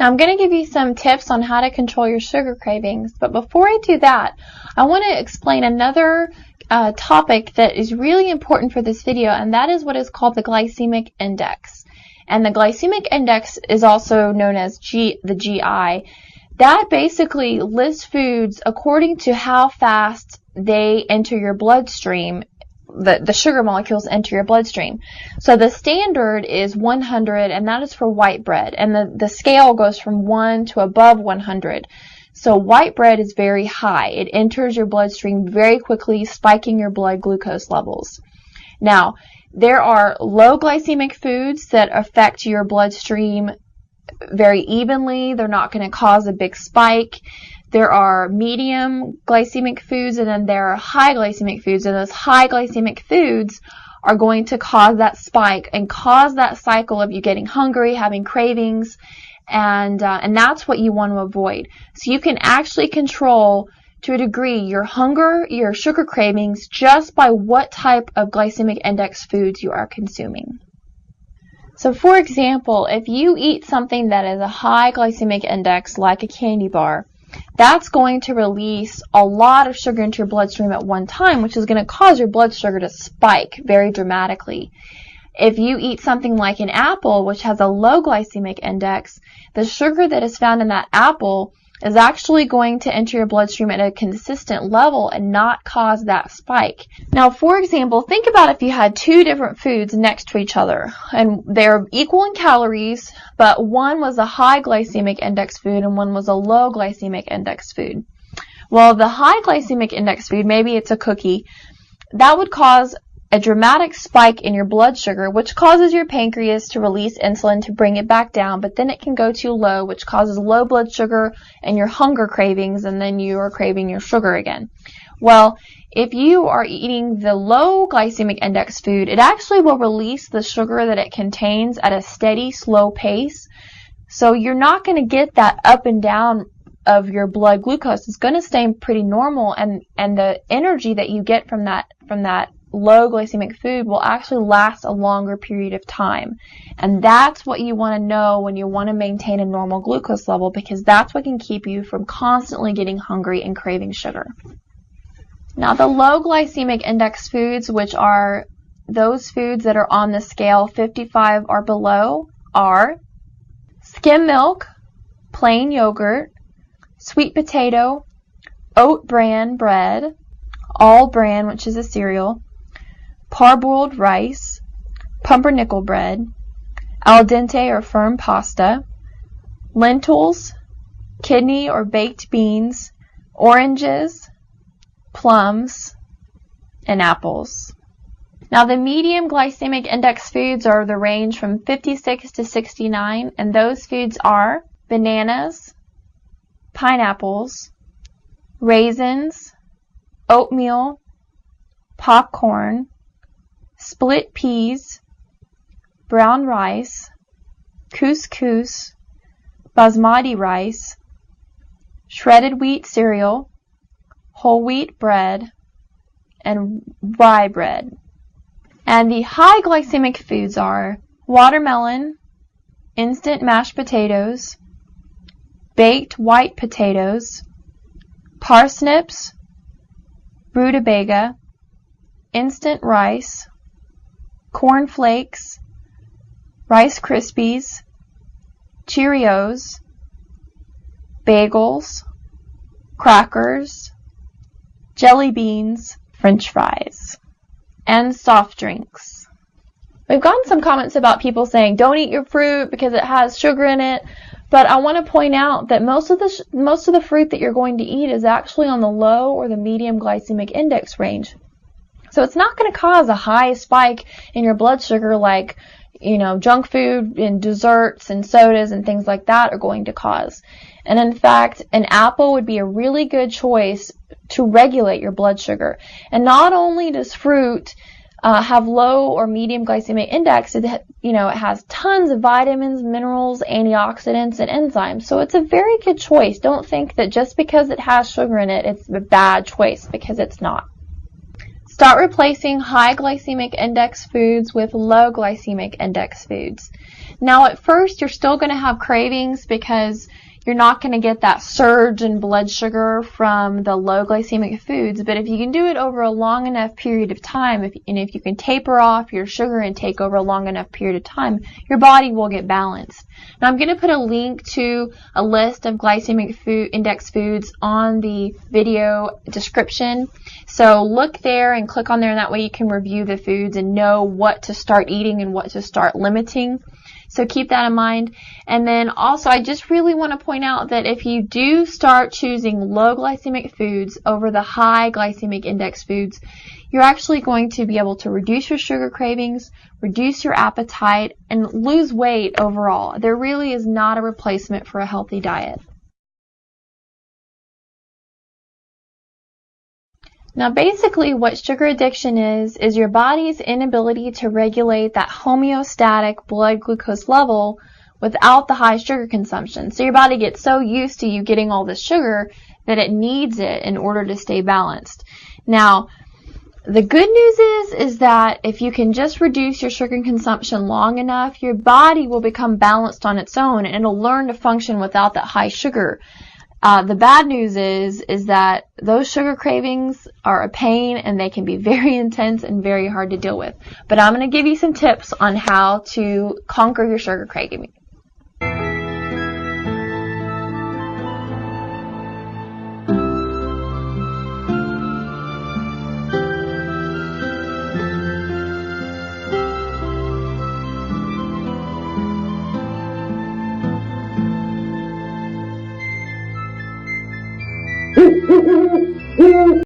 Now I'm going to give you some tips on how to control your sugar cravings, but before I do that, I want to explain another topic that is really important for this video, and that is what is called the glycemic index. And the glycemic index is also known as the GI. That basically lists foods according to how fast they enter your bloodstream, the sugar molecules enter your bloodstream. So the standard is 100, and that is for white bread, and the scale goes from 1 to above 100. So white bread is very high. It enters your bloodstream very quickly, spiking your blood glucose levels. Now, there are low glycemic foods that affect your bloodstream very evenly. They're not going to cause a big spike. There are medium glycemic foods, and then there are high glycemic foods, and those high glycemic foods are going to cause that spike and cause that cycle of you getting hungry, having cravings, and that's what you want to avoid. So you can actually control, to a degree, your hunger, your sugar cravings, just by what type of glycemic index foods you are consuming. So for example, if you eat something that is a high glycemic index, like a candy bar, that's going to release a lot of sugar into your bloodstream at one time, which is going to cause your blood sugar to spike very dramatically. If you eat something like an apple, which has a low glycemic index, the sugar that is found in that apple is actually going to enter your bloodstream at a consistent level and not cause that spike. Now, for example, think about if you had two different foods next to each other, and they're equal in calories, but one was a high glycemic index food and one was a low glycemic index food. Well, the high glycemic index food, maybe it's a cookie, that would cause a dramatic spike in your blood sugar, which causes your pancreas to release insulin to bring it back down, but then it can go too low, which causes low blood sugar and your hunger cravings, and then you are craving your sugar again. Well, if you are eating the low glycemic index food, it actually will release the sugar that it contains at a steady, slow pace. So you're not going to get that up and down of your blood glucose. It's going to stay pretty normal, and the energy that you get from that low glycemic food will actually last a longer period of time. And that's what you want to know when you want to maintain a normal glucose level, because that's what can keep you from constantly getting hungry and craving sugar. Now, the low glycemic index foods, which are those foods that are on the scale 55 or below, are skim milk, plain yogurt, sweet potato, oat bran bread, all bran, which is a cereal, parboiled rice, pumpernickel bread, al dente or firm pasta, lentils, kidney or baked beans, oranges, plums, and apples. Now, the medium glycemic index foods are the range from 56 to 69, and those foods are bananas, pineapples, raisins, oatmeal, popcorn, split peas, brown rice, couscous, basmati rice, shredded wheat cereal, whole wheat bread, and rye bread. And the high glycemic foods are watermelon, instant mashed potatoes, baked white potatoes, parsnips, rutabaga, instant rice, corn flakes, Rice Krispies, Cheerios, bagels, crackers, jelly beans, French fries, and soft drinks. We've gotten some comments about people saying don't eat your fruit because it has sugar in it, but I want to point out that most of the fruit that you're going to eat is actually on the low or the medium glycemic index range. So it's not going to cause a high spike in your blood sugar like, junk food and desserts and sodas and things like that are going to cause. And in fact, an apple would be a really good choice to regulate your blood sugar. And not only does fruit have low or medium glycemic index, it has tons of vitamins, minerals, antioxidants, and enzymes. So it's a very good choice. Don't think that just because it has sugar in it, it's a bad choice, because it's not. Start replacing high glycemic index foods with low glycemic index foods. Now at first you're still going to have cravings because you're not going to get that surge in blood sugar from the low glycemic foods, but if you can do it over a long enough period of time, if you can taper off your sugar intake over a long enough period of time, your body will get balanced. Now I'm going to put a link to a list of glycemic index foods on the video description. So look there and click on there, and that way you can review the foods and know what to start eating and what to start limiting. So keep that in mind. And then also I just really want to point out that if you do start choosing low glycemic foods over the high glycemic index foods, you're actually going to be able to reduce your sugar cravings, reduce your appetite, and lose weight overall. There really is not a replacement for a healthy diet. Now basically what sugar addiction is your body's inability to regulate that homeostatic blood glucose level without the high sugar consumption. So your body gets so used to you getting all this sugar that it needs it in order to stay balanced. Now the good news is that if you can just reduce your sugar consumption long enough, your body will become balanced on its own and it'll learn to function without that high sugar. The bad news is that those sugar cravings are a pain and they can be very intense and very hard to deal with. But I'm going to give you some tips on how to conquer your sugar craving.